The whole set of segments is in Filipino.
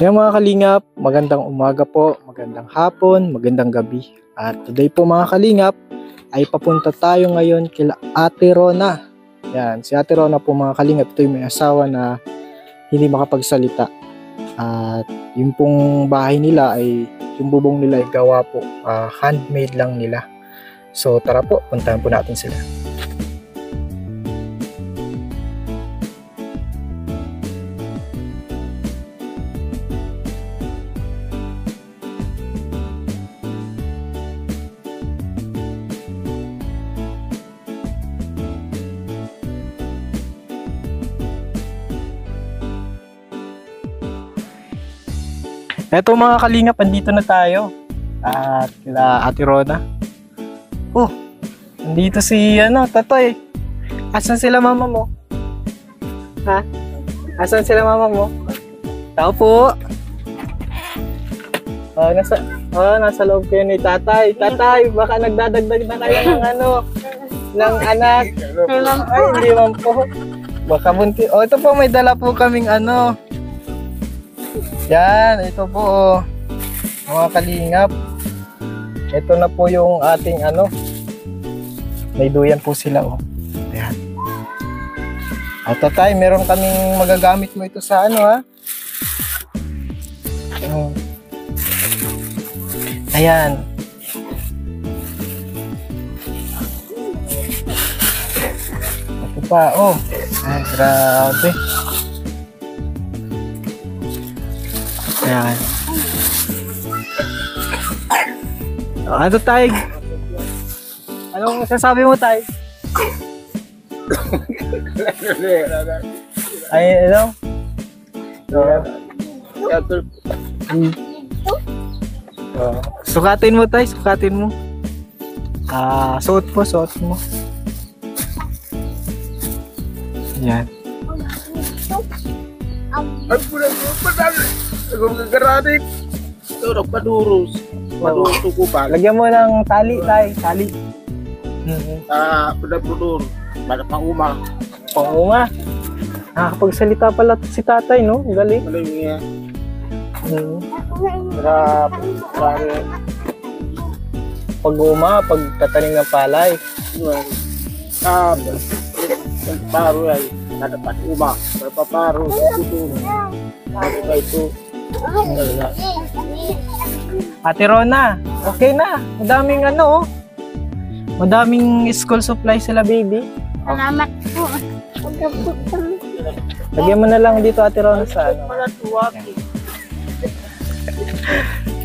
Kaya mga kalingap, magandang umaga po, magandang hapon, magandang gabi. At today po mga kalingap, ay papunta tayo ngayon kila Ate Rona. Yan, si Ate Rona po mga kalingap, ito yung may asawa na hindi makapagsalita. At yung pong bahay nila ay, yung bubong nila ay gawa po, handmade lang nila. So tara po, puntahan po natin sila. Eto mga kalingap, andito na tayo. At kila Ate Rona. Oh, andito si Tatoy. Asan sila mama mo? Ha? Asan sila mama mo? Tao po. Nasa loob kayo ni Tatay. Tatay, baka nagdadagdag na kayo ng anak. Ay, hindi man po. Baka bunti. Oh, ito po, may dala po kaming Yan, ito po mga kalingap. Ito na po yung ating may duyan po sila Ayan. At Tatay, meron kaming magagamit mo ito sa Ayan. Ito pa, ay, grabe. Ayan. Ano Tay? Anong sasabi mo Tay? Ay, sukatin mo Tay, sukatin mo. Suot mo. Ayan. Padurus ko pa. Lagyan mo ng tali, Tay. Tali. Pudur. Panguma. Panguma. Nakakapagsalita pala si Tatay, no? Galing. Galing niya. Pag-uma, pagtatanim ng palay. Paro ay nadapat uma. Paro pudur. Ano ito? Ate Rona, okay na. Madaming madaming school supply sila, baby. Salamat po. Lagyan mo na lang dito, Ate Rona, sa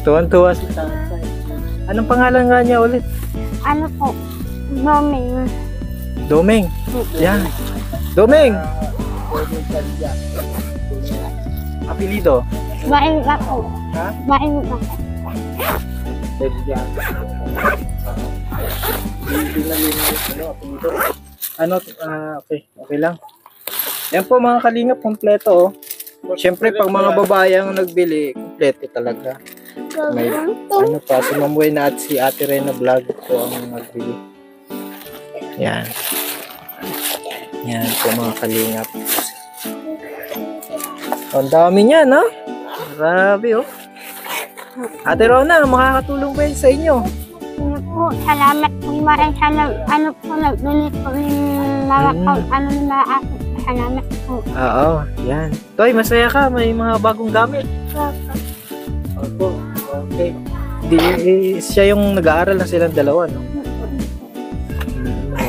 Tuwan-tuwa si Tatay. Anong pangalan nga niya ulit? Ano po? Doming. Doming. Yan. Doming. Apelido. Bain ka po. Ha? Bain ka. Okay lang. Yan po mga kalingap, kompleto Siyempre pag mga babae ang nagbili, kompleto talaga. May si Mamuay na at si Ate Rena Vlog po ang nagbili. Yan. Yan po mga kalingap. Ang dami niyan, Grabe, Ate Rona, makakatulong ba yan sa inyo? Ano po? Salamat po. Maraming nag-donate po yung mga nila ako. Salamat po. Oo, yan. Toy, masaya ka. May mga bagong gamit. Opo, okay. Siya yung nag-aaral na silang dalawa, no?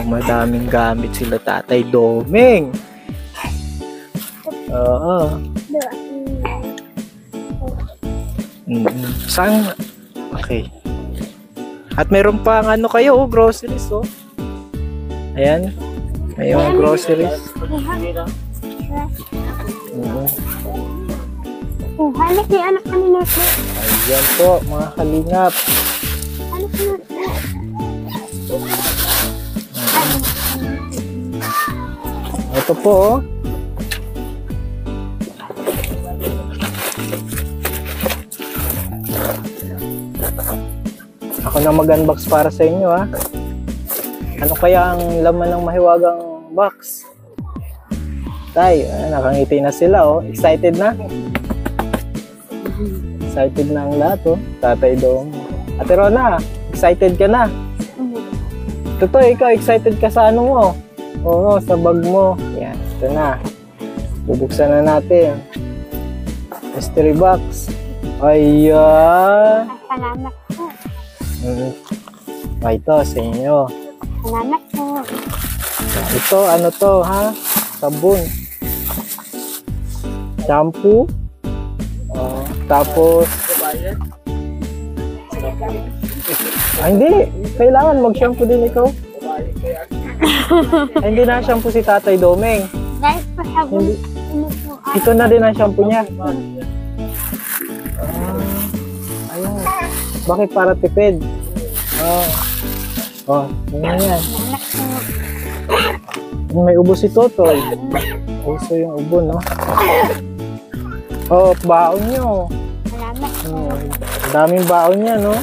Madaming gamit sila Tatay Doming. Oo. Saan? Okay. At meron pa kayo, groceries, Ayan. May mga groceries. Halit yung anak kanina po. Ayan po, mga kalingap. Ano po? Ito po, Ako na mag-unbox para sa inyo, Ano kaya ang laman ng mahiwagang box? Tay, nakangiti na sila, Excited na? Excited na ang lahat, oh. Tatay Dong. Ate Rona, excited ka na? Totoo, ikaw, excited ka sa ano mo? Oo, sa bag mo. Yan, ito na. Bubuksan na natin. Mystery box. Ayan. Salamat po. Ito, sa inyo. Salamat po. Ito, ano to, ha? Sabon. Shampoo. Tapos, hindi. Kailangan mag-shampoo din ikaw. Hindi na shampoo si Tatay Domeng. Dahil po sabon. Hindi. Ano po? Ito na din ang shampoo niya. Ayun. Bakit para tipid? Ano yan? Salamat po. May ubo si Totoy. Uso yung ubo, no? Baon nyo. Salamat po. Daming baon niya, no?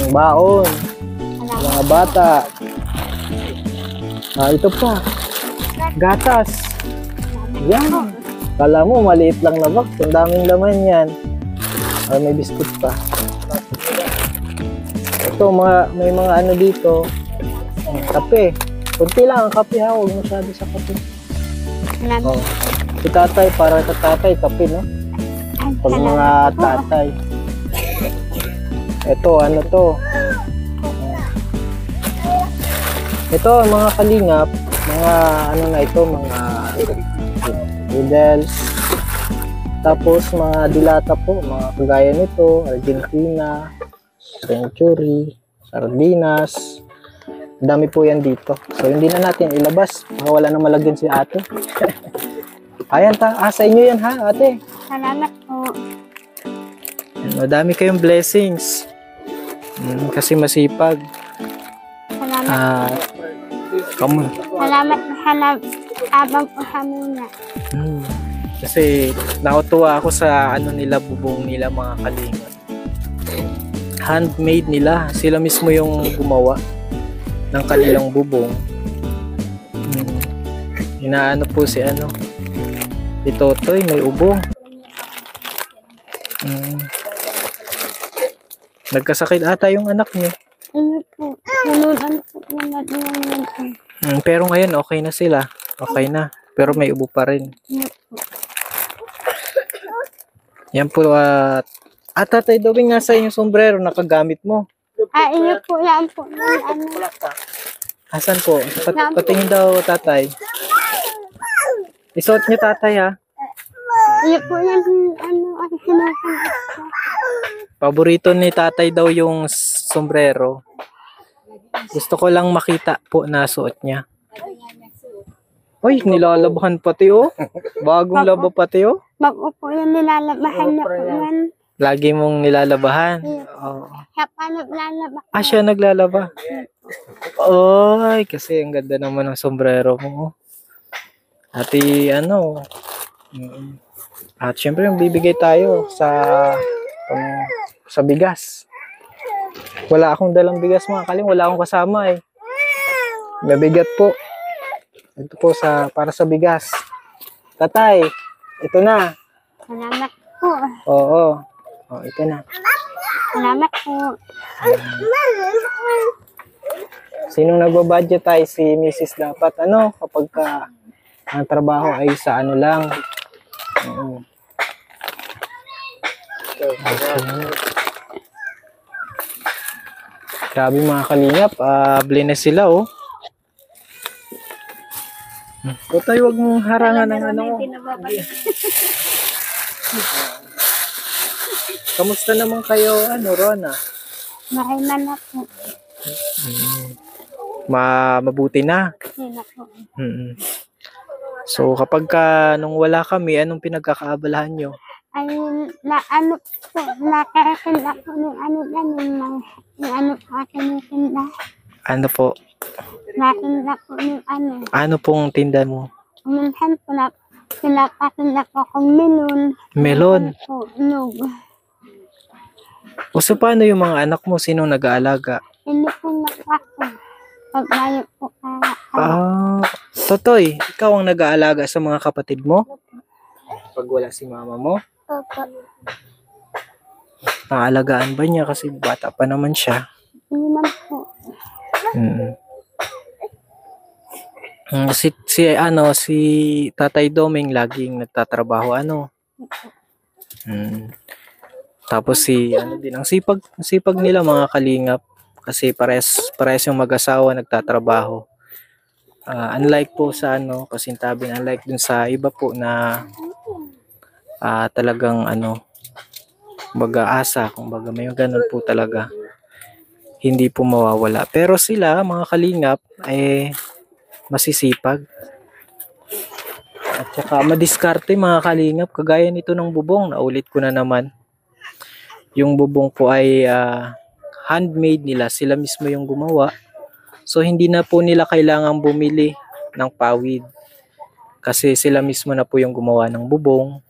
Baon. Mga bata. Ito pa. Gatas. Yan. Kala mo, maliit lang na box. Ang daming laman yan. May biscuit pa. Ito, may mga ano dito. Kape. Kunti lang ang kape, ha. Huwag masyado sa kape. Salamat. Si tatay, para sa tatay, kape, no? Pag mga tatay. Ito, ano to? Ito, mga kalingap, mga ano na ito, mga noodles. Tapos, mga dilata po, mga kagaya nito, Argentina, Century, Sardinas. Dami po yan dito. So, hindi na natin ilabas. Wala na malagyan si ate. Ayan, sa inyo yan, ha, ate? Salamat po. Madami kayong blessings. Kasi masipag. Salamat. Salamat po habang po hamuna. Kasi natutuwa ako sa ano nila, bubong nila, mga kalingat. Handmade nila. Sila mismo yung gumawa ng kanilang bubong. Inaano po si ano, si Totoy, may ubong. Nagkasakit ata yung anak niya. Ano po? Ano po? Pero ngayon okay na sila. Okay na. Pero may ubo pa rin. Yan po. Tatay Domeng, nasa yung sombrero nakagamit mo. Inyo po lang po. Ano? Asan po? Patingin daw, tatay. Isuot niyo, tatay, ha? Inyo po yan. Ano sinusunod ko. Paborito ni tatay daw yung sombrero. Gusto ko lang makita po na suot niya. Uy, nilalabahan pati, oh. Bagong laba pati, oh. Bago po yan nilalabahan na po yan. Lagi mong nilalabahan. Oh. Siya pa naglalaba. Siya naglalaba. Oy, kasi ang ganda naman ng sombrero mo. Ati, ano. At syempre, bibigay tayo sa bigas. Wala akong dalang bigas, mga kaling. Wala akong kasama, eh. Mabigat po. Ito po para sa bigas. Tatay, ito na. Salamat po. Oo. Ito na. Salamat po. Sinong nagbabudget tayo? Si Mrs. dapat. Ano? Kapag ang trabaho ay sa ano lang. Grabe, mga kalingap. Bless sila, oh. Totoy, huwag mong harangan ng ano. Kamusta naman kayo, Rona? Mahina na po. Mabuti na. Mahina po. So, kapag nung wala kami, anong pinagkakaabalahan nyo? Ay, ano po, nakakinda po ng ano yan, yung ano po kinikinda. Ano po? Nakinda po ng ano. Ano pong tinda mo? Minsan po pinakakinda po akong melon. Melon? Ano po, inog. O so, paano yung mga anak mo? Sinong nag-aalaga? Hindi po nakako. Pag layo po Totoy, ikaw ang nag-aalaga sa mga kapatid mo? Pag wala si mama mo? Opo. Paalagaan ba niya kasi bata pa naman siya? Hindi man po. Mm. Si Tatay Doming laging nagtatrabaho Tapos ang sipag nila mga kalingap kasi pares yung mag-asawa nagtatrabaho. Unlike po sa kasintabi, unlike dun sa iba po na talagang mag-aasa, kumbaga may ganun po talaga. Hindi po mawawala. Pero sila mga kalingap ay masisipag. At saka madiskarte mga kalingap, kagaya nito ng bubong, naulit ko na naman. Yung bubong po ay handmade nila, sila mismo yung gumawa. So hindi na po nila kailangang bumili ng pawid. Kasi sila mismo na po yung gumawa ng bubong.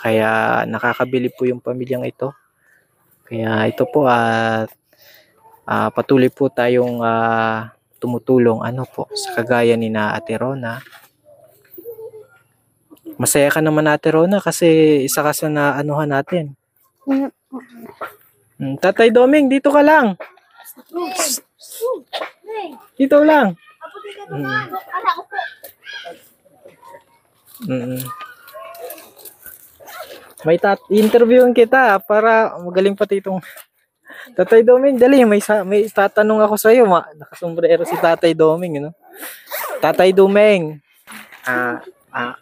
Kaya nakakabili po yung pamilyang ito. Kaya ito po patuloy po tayong tumutulong sa kagaya ni na Ate Rona. Masaya ka naman Ate Rona kasi isa ka sa naanuhan natin. Tatay Doming, dito ka lang. Dito lang. May interviewin kita para magaling pati itong Tatay Doming, dali, may tatanong ako sa iyo. Nakasombrero si Tatay Doming, Tatay Doming,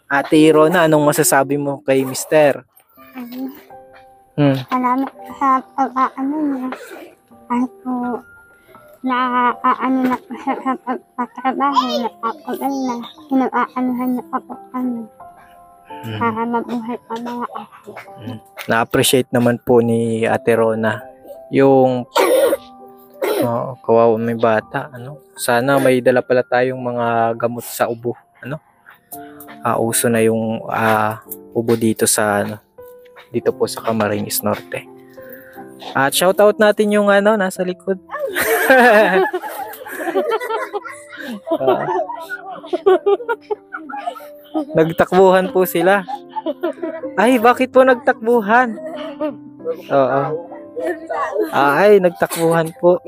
Ate Rona, anong masasabi mo kay Mister? Salamat sa pag-aano niya. Ay po, na-aano na po siya sa pagpatrabaho, napapag-ano na, pinag-aanuhan na pa po kami. Para mabuhay pa mga ako. Na-appreciate naman po ni Ate Rona yung kawawa may bata, Sana may dala pala tayong mga gamot sa ubo, uso na yung ubo dito dito po sa Camarines Norte. At shoutout natin yung nasa likod. Nagtakbuhan po sila. Ay, bakit po nagtakbuhan? Oo. Ay, nagtakbuhan po.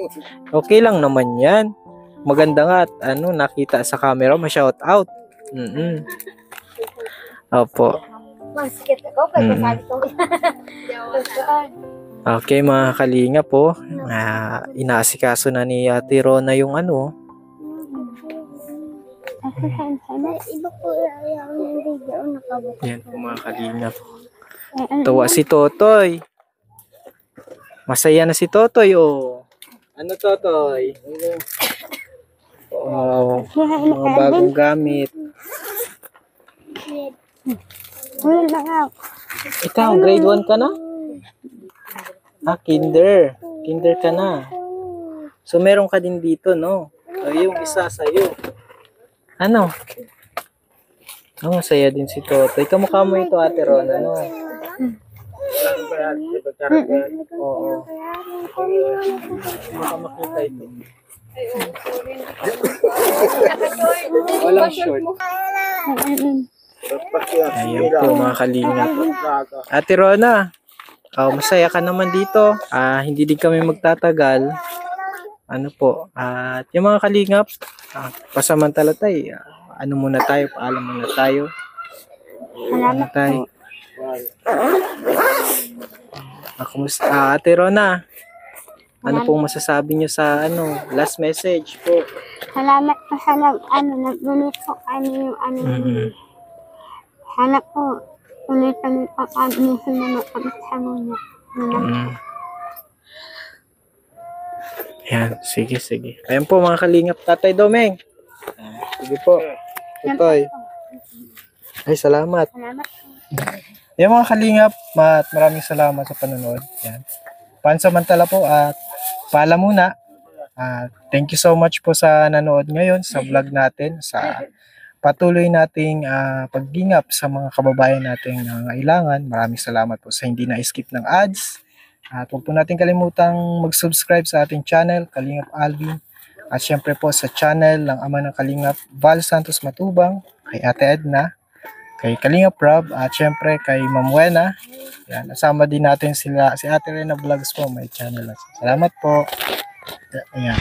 Okay lang naman yan. Maganda nga at nakita sa camera, ma-shout out. Opo. Okay mga kalinga po. Inaasikaso na ni Ate Rona yung Iba po yung video nakabot. Yan po mga kalinga po. Tawa si Totoy. Masaya na si Totoy, Ano Totoy? Wow, mga bagong gamit. Ikaw, grade 1 ka na? Kinder. Kinder ka na. So, meron ka din dito, no? So, yung isa sa'yo. Masaya din si Totoy. Kamukha mo ito, Ate Rona, no? Oo. Baka makita ito. Walang short. Ayun po mga kalinga po. Ate Rona, masaya ka naman dito. Hindi din kami magtatagal. At yung mga kalingap, pasamantala tayo. Muna tayo, paalam muna tayo. Salamat po. Kumusta? Ate Rona, ano pong masasabi niyo sa last message po? Salamat po sa nag-donate po kami yung sana po ulit-ulit po kami na sa muna. Yan, sige. Ayan po mga kalingap, Tatay Domeng. Sige po. Totoy. Ay, salamat. Salamat po. Yung mga kalingap, maraming salamat sa panonood. Yan. Pansamantala po at paalam muna. Thank you so much po sa nanood ngayon sa vlog natin, sa patuloy nating paggingap sa mga kababayan nating nangangailangan. Maraming salamat po sa hindi na-skip ng ads. At huwag po natin kalimutang mag-subscribe sa ating channel, Kalingap Alvin. At syempre po sa channel ng ama ng Kalingap, Val Santos Matubang, kay Ate Edna. kay Kalingap Rob, at syempre kay Ma'am Wena. Yan, nasama din natin sila, si Ate Rena Vlogs po, may channel. Salamat po. Ayan.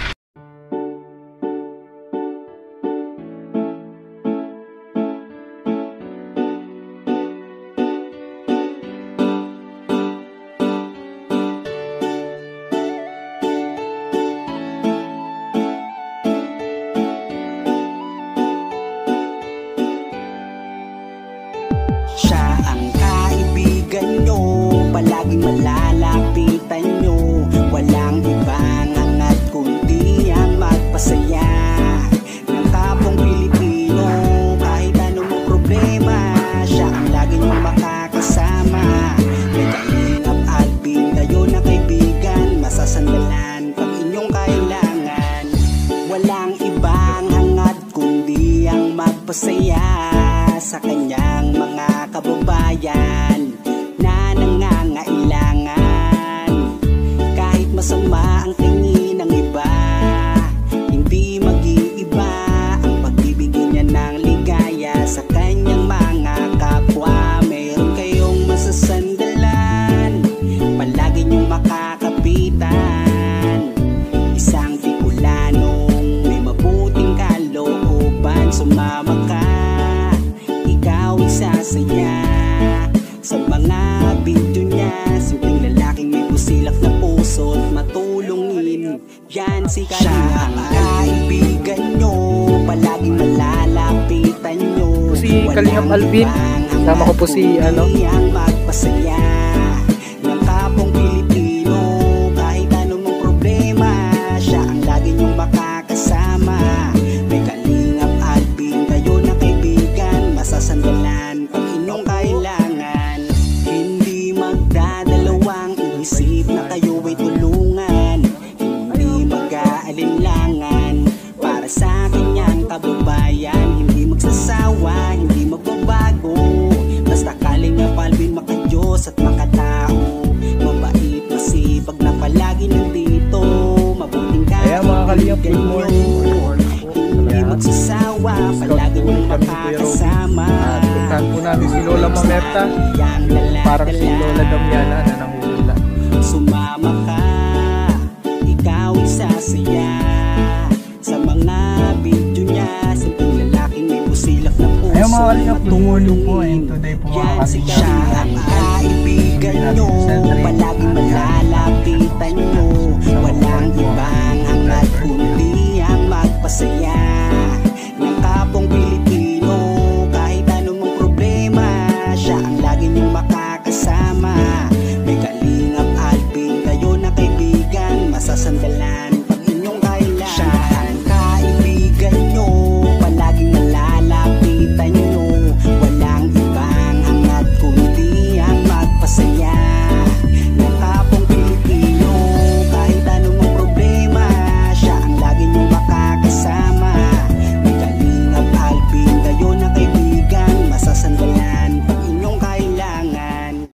Siya ang kaibigan nyo, palaging malalapitan nyo. Walang ibang hangat kundi ang magpasaya ng kapong Pilipino. Kahit anong problema, siya ang lagi nyo makakasama. May Kalingap Alvin, kayo na kaibigan, masasandalan pag inyong kailangan. Walang ibang hangat kundi ang magpasaya sa kanyang mga kababayan na nangangailangan. Kahit masama ang tingin ng iba, hindi mag-iiba ang pagbibigay niya ng ligaya sa kanyang mga kapwa. Meron kayong masasandalan, palagi niyong makakapitan. Isang Bicolanong may mabuting kalooban, sumama ka, ikaw isasaya sa mga video niya. Simpleng lalaking may busilak na puso't matulungin, yan si Kalingap. Siya ang kaibigan nyo, palaging malalapitan nyo. Si Kalingap Alvin, sama ko po si ano, ang magpasaya ng kapong Pilipino. Kahit anong problema, siya ang lagi nyong makakasama. May Kalingap Alvin, kayo na kaibigan, masasandalan pag inyong kailangan. Hindi magdadalawang isip na kayo ay tulungan. Hindi mag-aalinlangan para sa kanyang kababayan. Hindi magsasawa, hindi magbabago. Basta Kalingap Alvin, makadiyos at makatao. Mabait, masipag na palagi nandito. Mabuting kaya mga Kalingap, good kaibigan morning. nyo. Hindi magsasawa, palagi niyong makakasama. At puntahan po namin si Lola Mamerta, parang si Lola Damiana na nangungula. Sumama ka, ikaw isasaya sa mga video niya. Simpleng lalaking may busilak na puso. Ayun mga Kalingap, good morning po, and today po mga yan si Kalingap, Kalingap